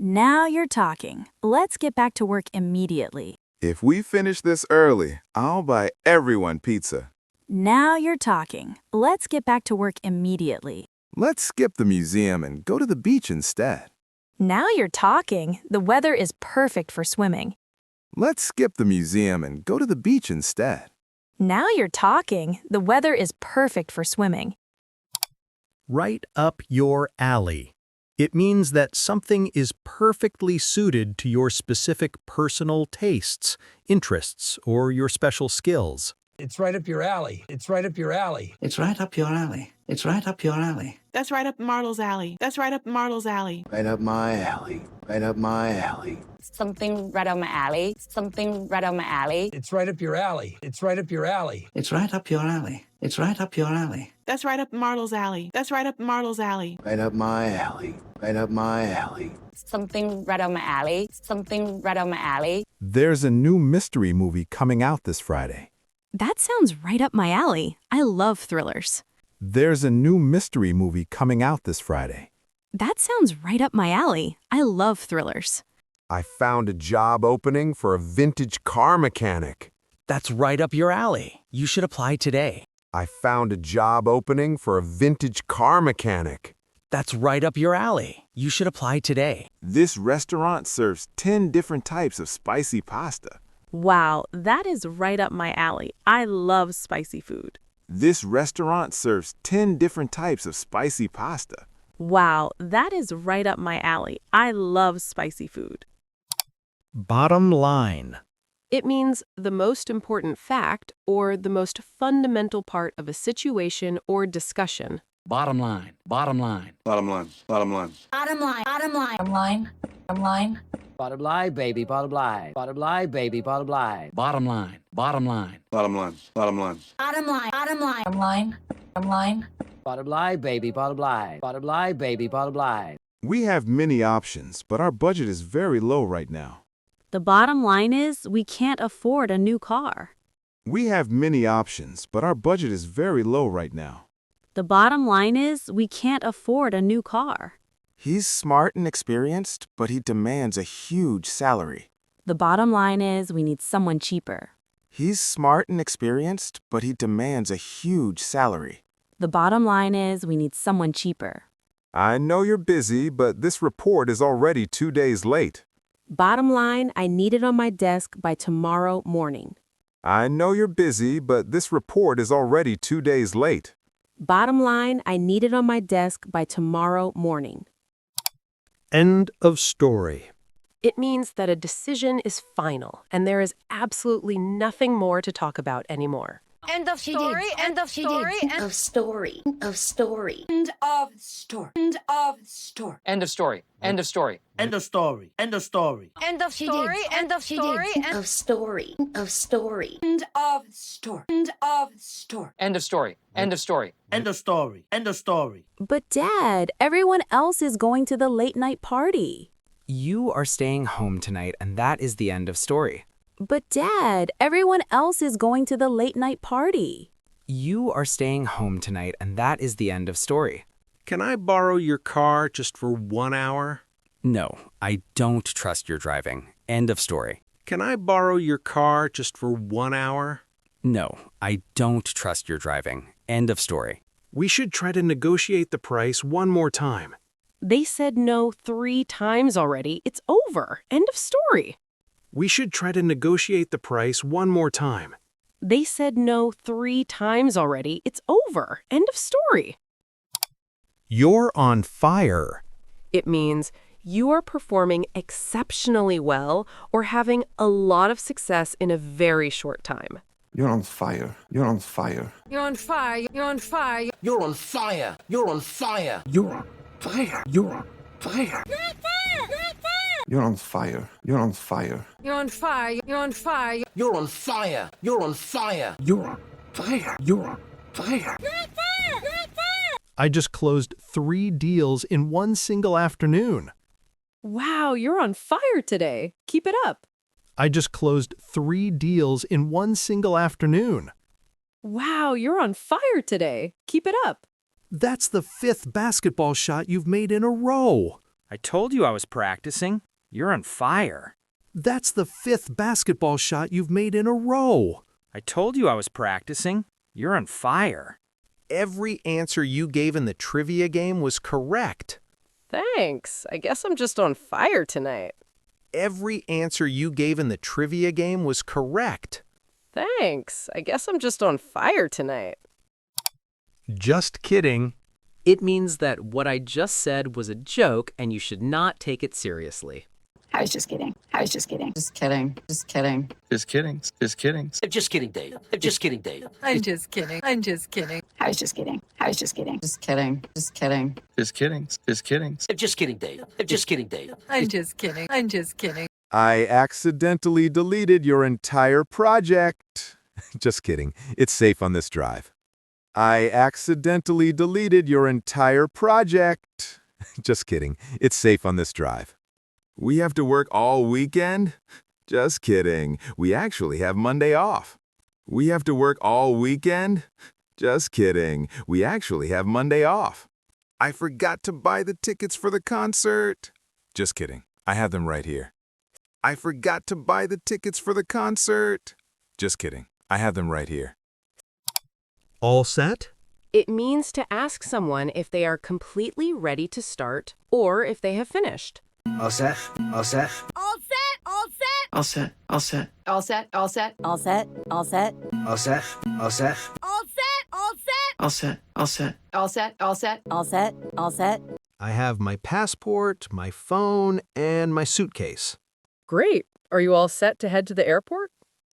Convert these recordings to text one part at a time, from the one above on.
Now you're talking. Let's get back to work immediately. If we finish this early, I'll buy everyone pizza. Now you're talking. Let's get back to work immediately. Let's skip the museum and go to the beach instead. Now you're talking. The weather is perfect for swimming. Let's skip the museum and go to the beach instead. Now you're talking. The weather is perfect for swimming. Right up your alley. It means that something is perfectly suited to your specific personal tastes, interests, or your special skills. It's right up your alley. It's right up your alley. It's right up your alley. It's right up your alley. That's right up Marlo's alley. That's right up Marlo's alley. Right up my alley. Right up my alley. Something right up my alley. Something right up my alley. It's right up your alley. It's right up your alley. It's right up your alley. It's right up your alley. That's right up Marlo's alley. That's right up Marlo's alley. Right up my alley. Right up my alley. Something right up my alley. Something right up my alley. There's a new mystery movie coming out this Friday. That sounds right up my alley. I love thrillers. There's a new mystery movie coming out this Friday. That sounds right up my alley. I love thrillers. I found a job opening for a vintage car mechanic. That's right up your alley. You should apply today. I found a job opening for a vintage car mechanic. That's right up your alley. You should apply today. This restaurant serves 10 different types of spicy pasta. Wow, that is right up my alley. I love spicy food. This restaurant serves 10 different types of spicy pasta. Wow, that is right up my alley. I love spicy food. Bottom line. It means the most important fact or the most fundamental part of a situation or discussion. Bottom line. Bottom line. Bottom line. Bottom line. Bottom line. Bottom line. Bottom line. Bottom line. Bottom line, baby. Bottom line. Bottom line, baby. Bottom line. Bottom line. Bottom line. Bottom line. Bottom line. Bottom line. Bottom line. Bottom line. Bottom line. Bottom line, baby. Bottom line. Bottom line, baby. Bottom line. We have many options, but our budget is very low right now. The bottom line is we can't afford a new car. We have many options, but our budget is very low right now. The bottom line is we can't afford a new car. He's smart and experienced, but he demands a huge salary. The bottom line is we need someone cheaper. He's smart and experienced, but he demands a huge salary. The bottom line is we need someone cheaper. I know you're busy, but this report is already 2 days late. Bottom line, I need it on my desk by tomorrow morning. I know you're busy, but this report is already 2 days late. Bottom line, I need it on my desk by tomorrow morning. End of story. It means that a decision is final and there is absolutely nothing more to talk about anymore. End of story. End of story. End of story. Of story. End of story. End of story. End of story. End of story. End of story. End of story. End of story. End of story. Of story. Of story. End of story. End of story. End of story. End of story. End of story. End of story. But Dad, everyone else is going to the late night party. You are staying home tonight, and that is the end of story. But Dad, everyone else is going to the late night party. You are staying home tonight, and that is the end of story. Can I borrow your car just for 1 hour? No, I don't trust your driving. End of story. Can I borrow your car just for 1 hour? No, I don't trust your driving. End of story. We should try to negotiate the price one more time. They said no 3 times already. It's over. End of story. We should try to negotiate the price one more time. They said no 3 times already. It's over. End of story. You're on fire. It means you are performing exceptionally well or having a lot of success in a very short time. You're on fire. You're on fire. You're on fire. You're on fire. You're on fire. You're on fire. You're on fire. You're on fire. You're on fire. You're on fire. You're on fire. You're on fire. You're on fire. You're on fire. You're on fire. You're on fire. You're on fire. I just closed 3 deals in one single afternoon. Wow, you're on fire today. Keep it up. I just closed 3 deals in one single afternoon. Wow, you're on fire today. Keep it up. That's the 5th basketball shot you've made in a row. I told you I was practicing. You're on fire. That's the 5th basketball shot you've made in a row. I told you I was practicing. You're on fire. Every answer you gave in the trivia game was correct. Thanks. I guess I'm just on fire tonight. Every answer you gave in the trivia game was correct. Thanks. I guess I'm just on fire tonight. Just kidding. It means that what I just said was a joke and you should not take it seriously. I was just kidding. I was just kidding. Just kidding. Just kidding. Just kidding. Just kidding. I'm just kidding, Dave. I'm just kidding, Dave. I'm just kidding. I'm just kidding. I was just kidding. I was just kidding. Just kidding. Just kidding. Just kidding. Just kidding. I'm just kidding, Dave. I'm just kidding, Dave. I'm just kidding. I'm just kidding. I accidentally deleted your entire project. Just kidding. It's safe on this drive. I accidentally deleted your entire project. Just kidding. It's safe on this drive. We have to work all weekend? Just kidding. We actually have Monday off. We have to work all weekend? Just kidding. We actually have Monday off. I forgot to buy the tickets for the concert. Just kidding. I have them right here. I forgot to buy the tickets for the concert. Just kidding. I have them right here. All set? It means to ask someone if they are completely ready to start or if they have finished. All set? All set? All set. All set. All set? All set? All set, all set. All set. All set. All set? All set? All set. All set. All set? All set? All set, all set. All set. All set. I have my passport, my phone, and my suitcase. Great. Are you all set to head to the airport?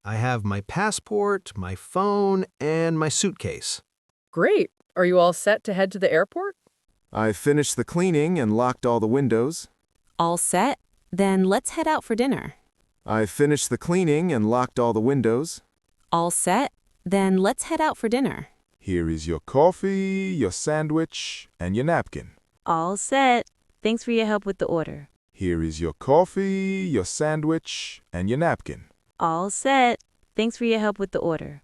I have my passport, my phone, and my suitcase. Great. Are you all set to head to the airport? I finished the cleaning and locked all the windows. All set? Then let's head out for dinner. I finished the cleaning and locked all the windows. All set? Then let's head out for dinner. Here is your coffee, your sandwich, and your napkin. All set. Thanks for your help with the order. Here is your coffee, your sandwich, and your napkin. All set. Thanks for your help with the order.